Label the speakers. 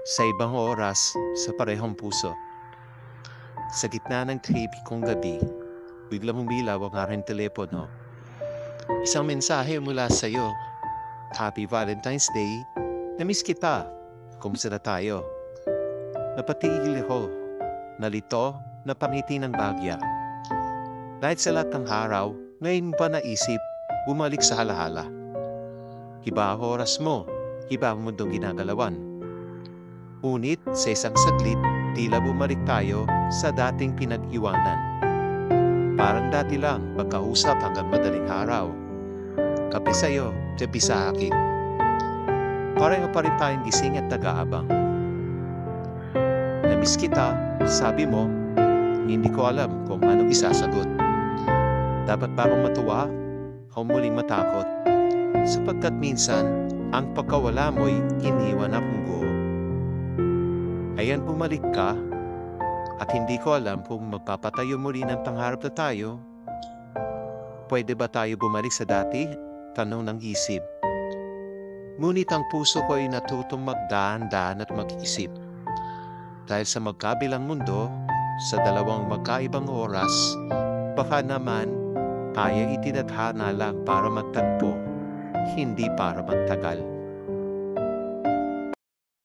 Speaker 1: Sa ibang oras, sa parehong puso. Sa gitna ng trippy kong gabi, biglang umilaw ang aking telepono. Isang mensahe mula sa'yo. Happy Valentine's Day. Namiss kita. Kumusta na tayo? Napatigil ako. Nalito, napangiti ng bagya. Dahil sa lahat ng araw, ngayon ba naisip bumalik sa halahala? Iba ang oras mo, iba ang mundong ginagalawan. Ngunit sa isang saglit, tila bumalik tayo sa dating pinag-iwanan. Parang dati lang, magkausap hanggang madaling araw. Kape sa'yo, kape sa akin. Pareho pa rin tayong gising at nag-aabang. Namiss kita, sabi mo, hindi ko alam kung anong isasagot. Dapat ba akong matuwa o muling matakot? Sapagkat minsan, ang pagkawala mo'y iniwan akong buo. Ayan bumalik ka at hindi ko alam kung magpapatayo muli ng pangarap na tayo. Pwede ba tayo bumalik sa dati? Tanong ng isip. Ngunit ang puso ko ay natutong magdaan-daan at mag-isip. Dahil sa magkabilang mundo, sa dalawang magkaibang oras, baka naman kaya itinadhana lang para magtagpo, hindi para magtagal.